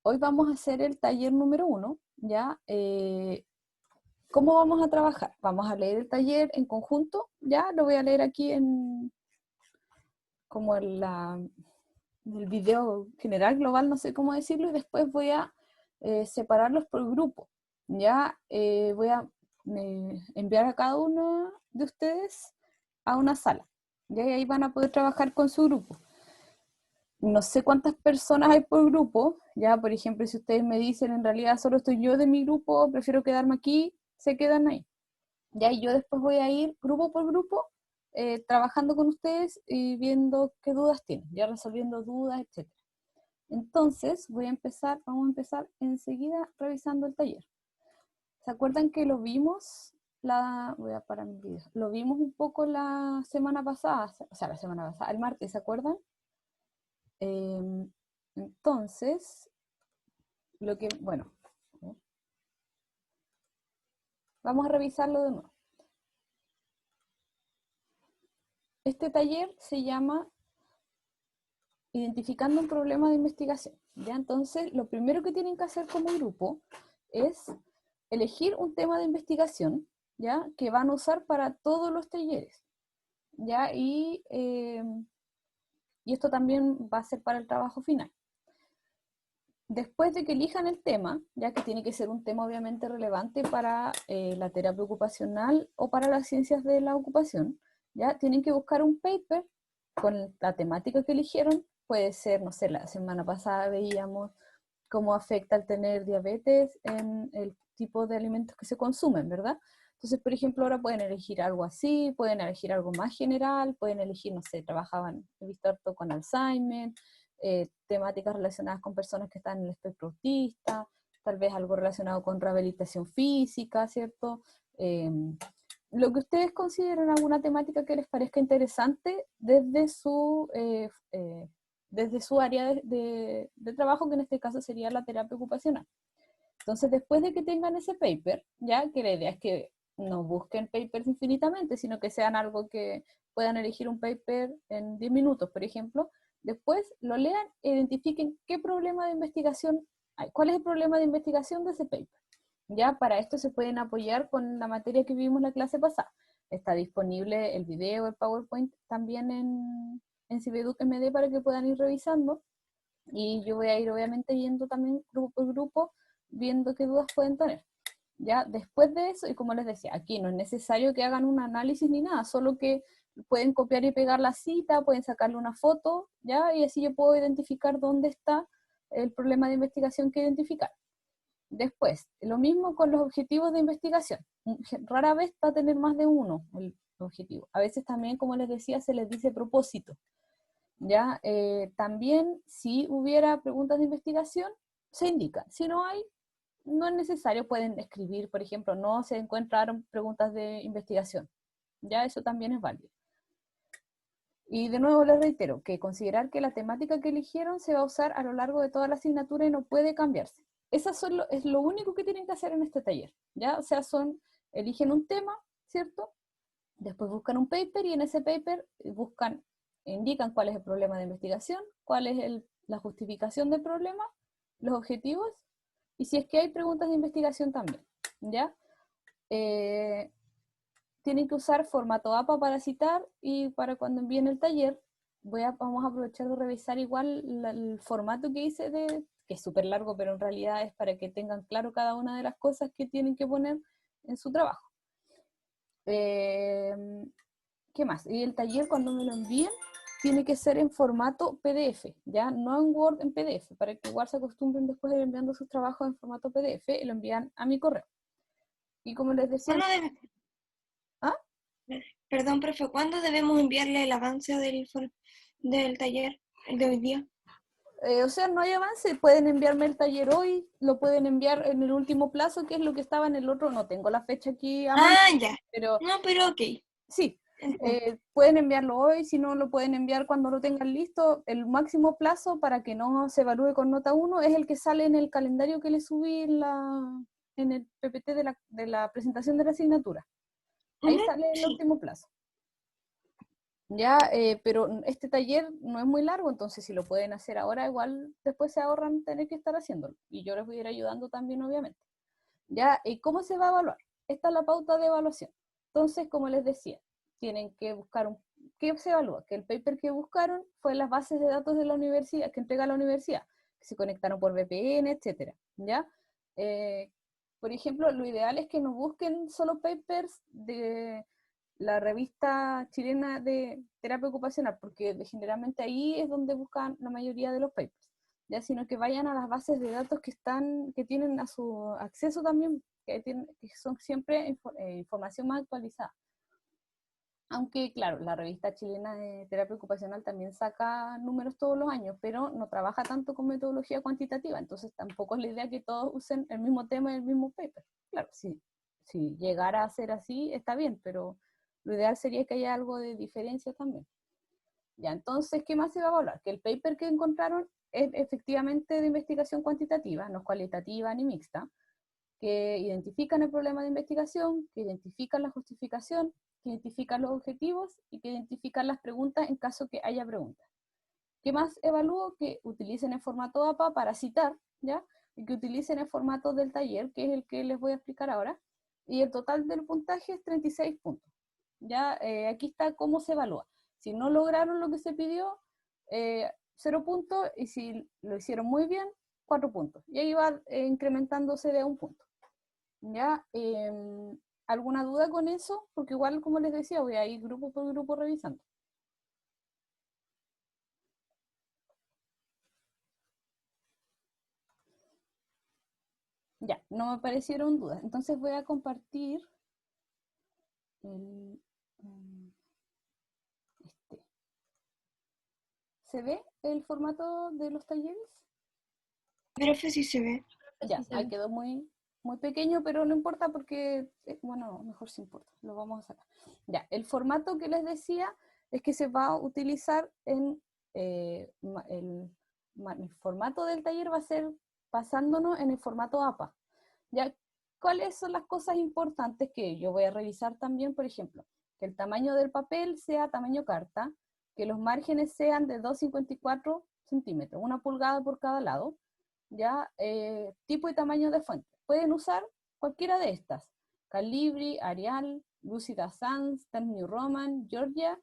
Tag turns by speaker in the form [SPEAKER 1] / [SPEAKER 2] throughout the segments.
[SPEAKER 1] hoy vamos a hacer el taller número 1, ¿ya? ¿Cómo vamos a trabajar? Vamos a leer el taller en conjunto, ¿ya? Lo voy a leer aquí como en el video general, global, no sé cómo decirlo, y después voy a separarlos por grupo, ¿ya? Voy a enviar a cada uno de ustedes a una sala, ¿ya? Y ahí van a poder trabajar con su grupo. No sé cuántas personas hay por grupo, ya, por ejemplo, si ustedes me dicen, en realidad solo estoy yo de mi grupo, prefiero quedarme aquí, se quedan ahí. Ya, y yo después voy a ir grupo por grupo, trabajando con ustedes y viendo qué dudas tienen, ya resolviendo dudas, etc. Entonces, vamos a empezar enseguida revisando el taller. ¿Se acuerdan que lo vimos? Voy a parar mi video. Lo vimos un poco la semana pasada, o sea, la semana pasada, el martes, ¿se acuerdan? Entonces, bueno, vamos a revisarlo de nuevo. Este taller se llama Identificando un problema de investigación, ¿ya? Entonces, lo primero que tienen que hacer como grupo es elegir un tema de investigación, ¿ya? Que van a usar para todos los talleres, ¿ya? Y esto también va a ser para el trabajo final. Después de que elijan el tema, ya que tiene que ser un tema obviamente relevante para la terapia ocupacional o para las ciencias de la ocupación, ya tienen que buscar un paper con la temática que eligieron. Puede ser, no sé, la semana pasada veíamos cómo afecta el tener diabetes en el tipo de alimentos que se consumen, ¿verdad? Entonces, por ejemplo, ahora pueden elegir algo así, pueden elegir algo más general, pueden elegir, no sé, he visto harto con Alzheimer, temáticas relacionadas con personas que están en el espectro autista, tal vez algo relacionado con rehabilitación física, ¿cierto? Lo que ustedes consideren alguna temática que les parezca interesante desde su área de trabajo, que en este caso sería la terapia ocupacional. Entonces, después de que tengan ese paper, ya que la idea es que no busquen papers infinitamente, sino que sean algo que puedan elegir un paper en 10 minutos, por ejemplo, después lo lean e identifiquen qué problema de investigación hay, cuál es el problema de investigación de ese paper. Ya para esto se pueden apoyar con la materia que vimos la clase pasada. Está disponible el video, el PowerPoint también en Cibeduc MD para que puedan ir revisando. Y yo voy a ir obviamente viendo también grupo por grupo, viendo qué dudas pueden tener. Ya después de eso, y como les decía, aquí no es necesario que hagan un análisis ni nada, solo que pueden copiar y pegar la cita, pueden sacarle una foto, ya, y así yo puedo identificar dónde está el problema de investigación que identificar. Después, lo mismo con los objetivos de investigación. Rara vez va a tener más de uno el objetivo. A veces también, como les decía, se les dice propósito. ¿Ya? También, si hubiera preguntas de investigación, se indica. Si no hay, no es necesario. Pueden escribir, por ejemplo, no se encontraron preguntas de investigación. Ya eso también es válido. Y de nuevo les reitero que considerar que la temática que eligieron se va a usar a lo largo de toda la asignatura y no puede cambiarse. Es lo único que tienen que hacer en este taller, ¿ya? O sea, eligen un tema, ¿cierto? Después buscan un paper y en ese paper indican cuál es el problema de investigación, cuál es la justificación del problema, los objetivos, y si es que hay preguntas de investigación también, ¿ya? Tienen que usar formato APA para citar y para cuando envíen el taller, vamos a aprovechar de revisar igual el formato que hice, que es súper largo, pero en realidad es para que tengan claro cada una de las cosas que tienen que poner en su trabajo. ¿Qué más? Y el taller cuando me lo envíen tiene que ser en formato PDF, ya no en Word, en PDF, para que igual se acostumbren después de ir enviando sus trabajos en formato PDF y lo envían a mi correo. Y como les decía... ¿Ah?
[SPEAKER 2] Perdón, profe, ¿cuándo debemos enviarle el avance del taller de hoy día?
[SPEAKER 1] O sea, no hay avance, pueden enviarme el taller hoy, lo pueden enviar en el último plazo, que es lo que estaba en el otro, no tengo la fecha aquí a mano,
[SPEAKER 2] Ya.
[SPEAKER 1] pero...
[SPEAKER 2] No, pero ok.
[SPEAKER 1] Sí, pueden enviarlo hoy, si no lo pueden enviar cuando lo tengan listo. El máximo plazo para que no se evalúe con nota 1 es el que sale en el calendario que les subí en el PPT de la presentación de la asignatura. Ahí sale el último plazo. Ya, pero este taller no es muy largo, entonces si lo pueden hacer ahora, igual después se ahorran tener que estar haciéndolo. Y yo les voy a ir ayudando también, obviamente. ¿Ya? ¿Y cómo se va a evaluar? Esta es la pauta de evaluación. Entonces, como les decía, tienen que buscar ¿qué se evalúa? Que el paper que buscaron fue las bases de datos de la universidad, que entrega la universidad, que se conectaron por VPN, etcétera, ¿ya? Eh, por ejemplo, lo ideal es que no busquen solo papers de la revista chilena de terapia ocupacional, porque generalmente ahí es donde buscan la mayoría de los papers, ya, sino que vayan a las bases de datos que tienen a su acceso también, que son siempre información más actualizada. Aunque, claro, la revista chilena de terapia ocupacional también saca números todos los años, pero no trabaja tanto con metodología cuantitativa, entonces tampoco es la idea que todos usen el mismo tema y el mismo paper. Claro, si llegara a ser así, está bien, pero lo ideal sería que haya algo de diferencia también. Ya, entonces, ¿qué más se va a evaluar? Que el paper que encontraron es efectivamente de investigación cuantitativa, no es cualitativa ni mixta, que identifican el problema de investigación, que identifican la justificación, que identifican los objetivos y que identifican las preguntas en caso que haya preguntas. ¿Qué más evalúo? Que utilicen el formato APA para citar, ¿ya? Y que utilicen el formato del taller, que es el que les voy a explicar ahora. Y el total del puntaje es 36 puntos. ¿Ya? Aquí está cómo se evalúa. Si no lograron lo que se pidió, 0 puntos, y si lo hicieron muy bien, 4 puntos. Y ahí va incrementándose de 1 punto. ¿Ya? ¿Alguna duda con eso? Porque igual, como les decía, voy a ir grupo por grupo revisando. Ya, no me aparecieron dudas. Entonces voy a compartir el, este. ¿Se ve el formato de los talleres?
[SPEAKER 2] Profe, sí se ve.
[SPEAKER 1] Ya, ahí quedó muy pequeño, pero no importa porque, bueno, mejor sí importa, lo vamos a sacar. Ya, el formato que les decía es que se va a utilizar el formato del taller va a ser basándonos en el formato APA. Ya, ¿cuáles son las cosas importantes que yo voy a revisar también? Por ejemplo, que el tamaño del papel sea tamaño carta, que los márgenes sean de 2,54 centímetros, 1 pulgada por cada lado, ya, tipo y tamaño de fuente. Pueden usar cualquiera de estas: Calibri, Arial, Lucida Sans, Times New Roman, Georgia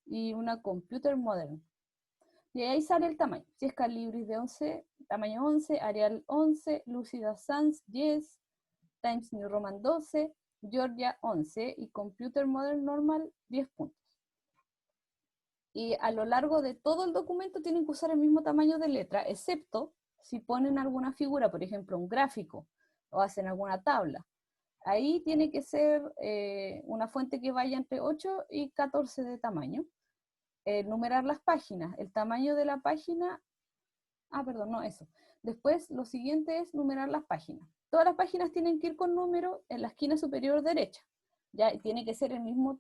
[SPEAKER 1] y una Computer Modern. Y ahí sale el tamaño. Si es Calibri de 11, tamaño 11, Arial 11, Lucida Sans 10, Times New Roman 12, Georgia 11 y Computer Modern Normal 10 puntos. Y a lo largo de todo el documento tienen que usar el mismo tamaño de letra, excepto si ponen alguna figura, por ejemplo, un gráfico, o hacen alguna tabla. Ahí tiene que ser una fuente que vaya entre 8 y 14 de tamaño. Numerar las páginas, el tamaño de la página, perdón, no, eso. Después, lo siguiente es numerar las páginas. Todas las páginas tienen que ir con número en la esquina superior derecha. ¿Ya? Y tiene que ser el mismo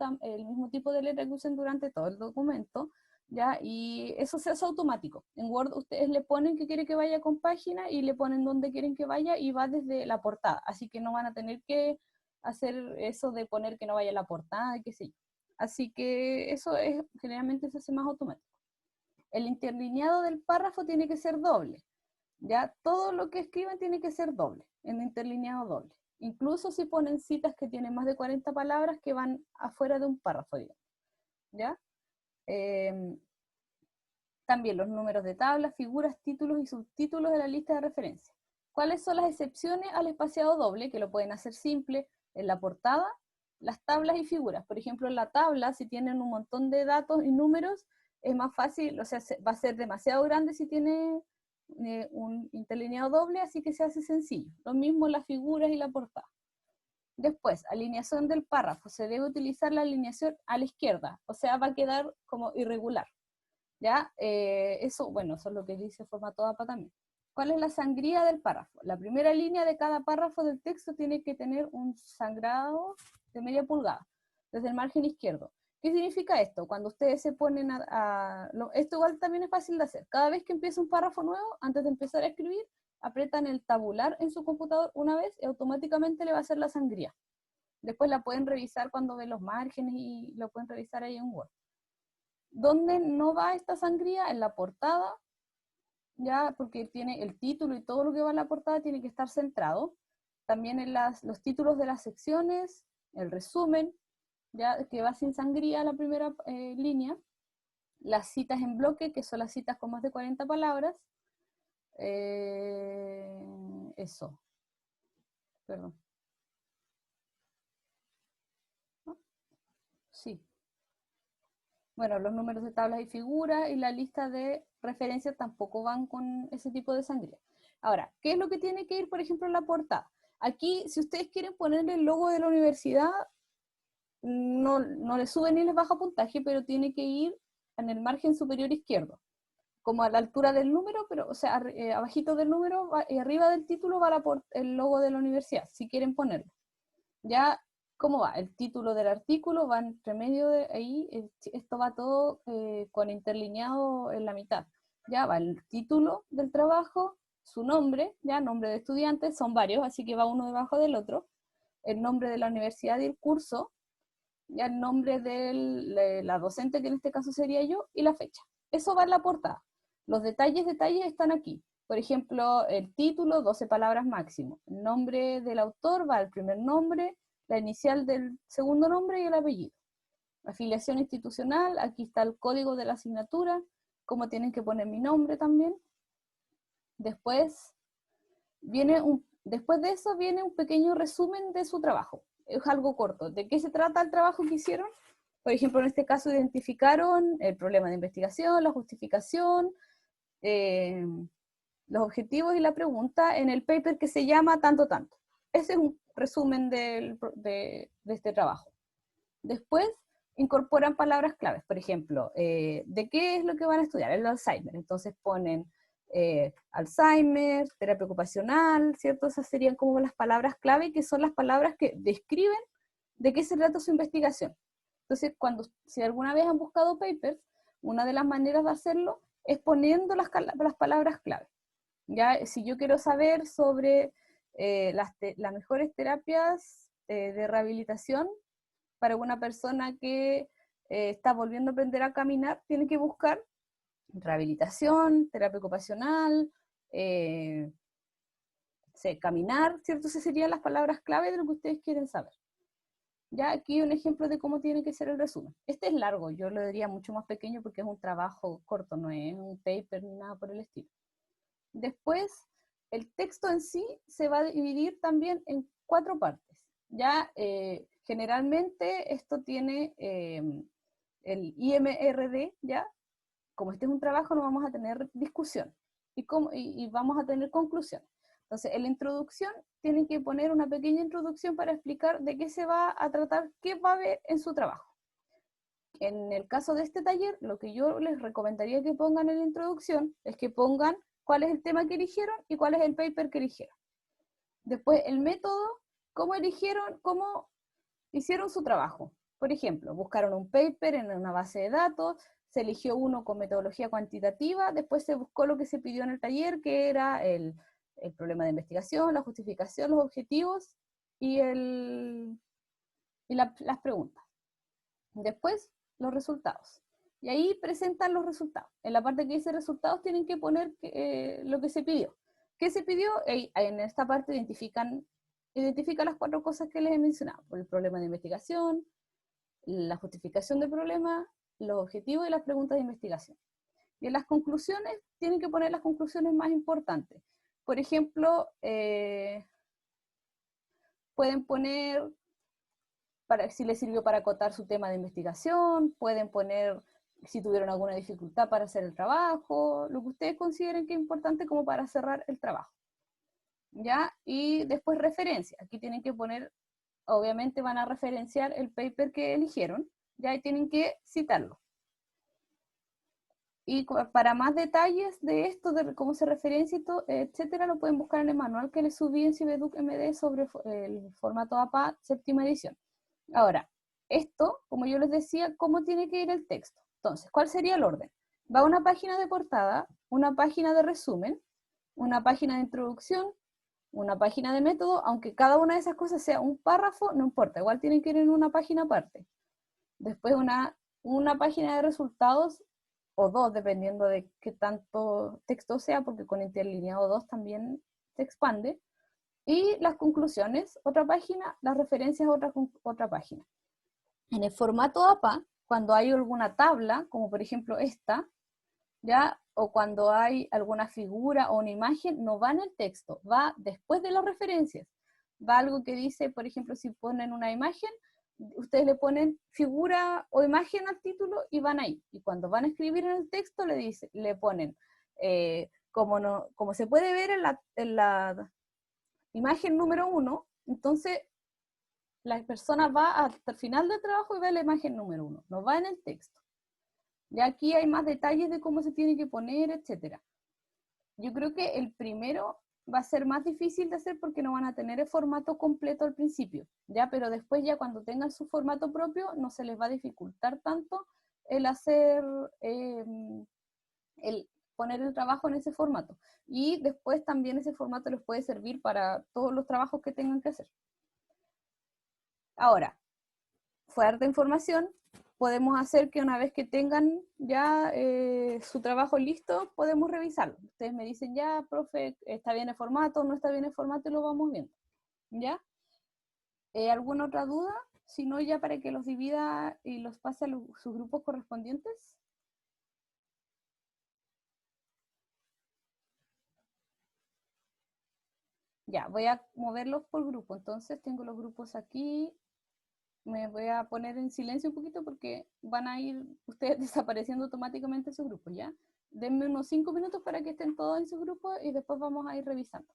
[SPEAKER 1] tipo de letra que usen durante todo el documento, ¿ya? Y eso se hace automático. En Word ustedes le ponen que quiere que vaya con página y le ponen dónde quieren que vaya y va desde la portada. Así que no van a tener que hacer eso de poner que no vaya la portada y qué sé yo. Así que eso generalmente se hace más automático. El interlineado del párrafo tiene que ser doble. ¿Ya? Todo lo que escriban tiene que ser doble, en interlineado doble. Incluso si ponen citas que tienen más de 40 palabras que van afuera de un párrafo, digamos. ¿Ya? Eh, También los números de tablas, figuras, títulos y subtítulos de la lista de referencia. ¿Cuáles son las excepciones al espaciado doble? Que lo pueden hacer simple en la portada, las tablas y figuras. Por ejemplo, en la tabla, si tienen un montón de datos y números, es más fácil, o sea, va a ser demasiado grande si tiene un interlineado doble, así que se hace sencillo. Lo mismo las figuras y la portada. Después, alineación del párrafo. Se debe utilizar la alineación a la izquierda, o sea, va a quedar como irregular. ¿Ya? Eso, bueno, eso es lo que dice formato APA también. ¿Cuál es la sangría del párrafo? La primera línea de cada párrafo del texto tiene que tener un sangrado de media pulgada, desde el margen izquierdo. ¿Qué significa esto? Cuando ustedes se ponen esto igual también es fácil de hacer. Cada vez que empieza un párrafo nuevo, antes de empezar a escribir, apretan el tabular en su computador una vez y automáticamente le va a hacer la sangría. Después la pueden revisar cuando ven los márgenes y lo pueden revisar ahí en Word. ¿Dónde no va esta sangría? En la portada, ya, porque tiene el título y todo lo que va en la portada tiene que estar centrado. También en los títulos de las secciones, el resumen, ya que va sin sangría la primera línea. Las citas en bloque, que son las citas con más de 40 palabras. Eso, perdón. Sí. Bueno, los números de tablas y figuras y la lista de referencias tampoco van con ese tipo de sangría. Ahora, ¿qué es lo que tiene que ir, por ejemplo, en la portada? Aquí, si ustedes quieren ponerle el logo de la universidad, no le sube ni les baja puntaje, pero tiene que ir en el margen superior izquierdo, como a la altura del número, pero, o sea, abajito del número, arriba del título va el logo de la universidad, si quieren ponerlo. Ya, ¿cómo va? El título del artículo va entre medio de ahí, esto va todo con interlineado en la mitad. Ya va el título del trabajo, su nombre, ya, nombre de estudiante, son varios, así que va uno debajo del otro, el nombre de la universidad y el curso, ya el nombre de la docente, que en este caso sería yo, y la fecha. Eso va en la portada. Los detalles están aquí. Por ejemplo, el título, 12 palabras máximo. El nombre del autor va el primer nombre, la inicial del segundo nombre y el apellido. Afiliación institucional, aquí está el código de la asignatura, cómo tienen que poner mi nombre también. Después de eso viene un pequeño resumen de su trabajo. Es algo corto. ¿De qué se trata el trabajo que hicieron? Por ejemplo, en este caso identificaron el problema de investigación, la justificación, los objetivos y la pregunta en el paper que se llama tanto tanto. Ese es un resumen de este trabajo. Después incorporan palabras claves, por ejemplo, ¿de qué es lo que van a estudiar? El Alzheimer. Entonces ponen Alzheimer, terapia ocupacional, ¿cierto? Esas serían como las palabras clave, que son las palabras que describen de qué se trata su investigación. Entonces, si alguna vez han buscado papers, una de las maneras de hacerlo es poniendo las palabras clave. Ya, si yo quiero saber sobre las mejores terapias de rehabilitación para una persona que está volviendo a aprender a caminar, tiene que buscar rehabilitación, terapia ocupacional, caminar, ¿cierto? Esas serían las palabras clave de lo que ustedes quieren saber. Ya aquí un ejemplo de cómo tiene que ser el resumen. Este es largo, yo lo diría mucho más pequeño porque es un trabajo corto, no es un paper ni nada por el estilo. Después, el texto en sí se va a dividir también en 4 partes. Ya generalmente esto tiene el IMRD, ¿ya? Como este es un trabajo, no vamos a tener discusión y vamos a tener conclusión. Entonces, en la introducción tienen que poner una pequeña introducción para explicar de qué se va a tratar, qué va a ver en su trabajo. En el caso de este taller, lo que yo les recomendaría que pongan en la introducción es que pongan cuál es el tema que eligieron y cuál es el paper que eligieron. Después, el método, cómo eligieron, cómo hicieron su trabajo. Por ejemplo, buscaron un paper en una base de datos, se eligió uno con metodología cuantitativa, después se buscó lo que se pidió en el taller, que era el problema de investigación, la justificación, los objetivos y las preguntas. Después, los resultados. Y ahí presentan los resultados. En la parte que dice resultados tienen que poner lo que se pidió. ¿Qué se pidió? En esta parte identifica las 4 cosas que les he mencionado. El problema de investigación, la justificación del problema, los objetivos y las preguntas de investigación. Y en las conclusiones, tienen que poner las conclusiones más importantes. Por ejemplo, pueden poner si les sirvió para acotar su tema de investigación, pueden poner si tuvieron alguna dificultad para hacer el trabajo, lo que ustedes consideren que es importante como para cerrar el trabajo. ¿Ya? Y después referencia. Aquí tienen que poner, obviamente van a referenciar el paper que eligieron, ya, y tienen que citarlo. Y para más detalles de esto, de cómo se referencia y todo, etcétera, lo pueden buscar en el manual que les subí en Cibeduc MD sobre el formato APA 7ª edición. Ahora, esto, como yo les decía, ¿cómo tiene que ir el texto? Entonces, ¿cuál sería el orden? Va una página de portada, una página de resumen, una página de introducción, una página de método, aunque cada una de esas cosas sea un párrafo, no importa, igual tienen que ir en una página aparte. Después una una página de resultados o dos, dependiendo de qué tanto texto sea, porque con interlineado 2 también se expande. Y las conclusiones, otra página, las referencias, otra página. En el formato APA, cuando hay alguna tabla, como por ejemplo esta, ¿ya? O cuando hay alguna figura o una imagen, no va en el texto, va después de las referencias. Va algo que dice, por ejemplo, si ponen una imagen, ustedes le ponen figura o imagen al título y van ahí. Y cuando van a escribir en el texto, le ponen, como se puede ver en la imagen número 1, entonces la persona va hasta el final del trabajo y ve la imagen número 1, no va en el texto. Ya aquí hay más detalles de cómo se tiene que poner, etcétera. Yo creo que el primero va a ser más difícil de hacer porque no van a tener el formato completo al principio, ya, pero después ya cuando tengan su formato propio no se les va a dificultar tanto el hacer, el poner el trabajo en ese formato. Y después también ese formato les puede servir para todos los trabajos que tengan que hacer. Ahora, fue harta información, podemos hacer que una vez que tengan ya su trabajo listo, podemos revisarlo. Ustedes me dicen, ya, profe, está bien el formato, no está bien el formato, y lo vamos viendo. ¿Ya? ¿Alguna otra duda? Si no, ya para que los divida y los pase a sus grupos correspondientes. Ya, voy a moverlos por grupo. Entonces tengo los grupos aquí. Me voy a poner en silencio un poquito porque van a ir ustedes desapareciendo automáticamente en sus grupos, ¿ya? Denme unos 5 minutos para que estén todos en su grupo y después vamos a ir revisando.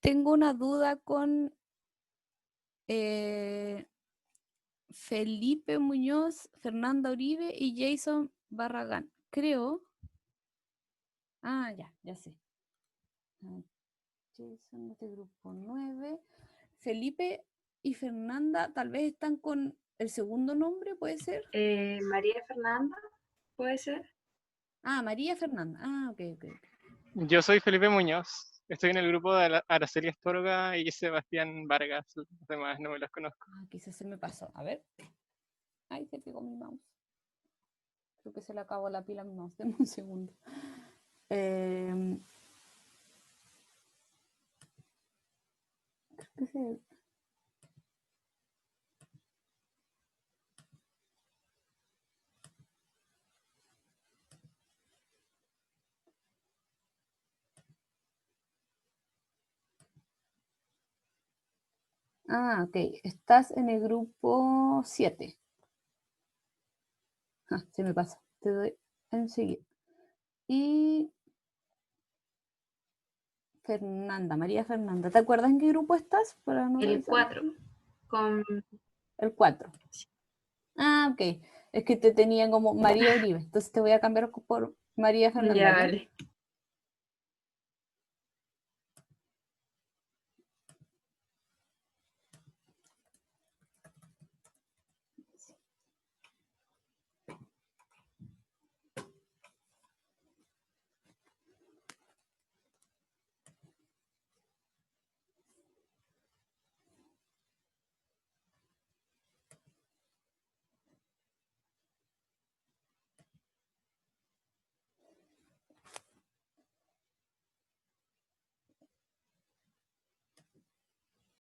[SPEAKER 1] tengo una duda con Felipe Muñoz, Fernanda Uribe y Jason Barragán. Creo. Ah, ya sé. Jason de grupo 9. Felipe y Fernanda tal vez están con el segundo nombre, ¿puede ser?
[SPEAKER 3] María Fernanda, ¿puede ser?
[SPEAKER 1] Ah, María Fernanda. Ah, ok.
[SPEAKER 4] Yo soy Felipe Muñoz. Estoy en el grupo de Araceli Astorga y Sebastián Vargas. Los demás no me los conozco.
[SPEAKER 1] Ah, quizás se me pasó. A ver. Ay, se pegó mi mouse. Creo que se le acabó la pila a mi mouse. Denme un segundo. Creo que se... Ah, ok. Estás en el grupo 7. Ah, se me pasa. Te doy enseguida. Y Fernanda, María Fernanda. ¿Te acuerdas en qué grupo estás? Para no
[SPEAKER 3] El
[SPEAKER 1] revisar.
[SPEAKER 3] 4. Con...
[SPEAKER 1] El 4. Ah, ok. Es que te tenía como María Uribe. Entonces te voy a cambiar por María Fernanda.
[SPEAKER 3] Ya,
[SPEAKER 1] ¿ya?
[SPEAKER 3] vale.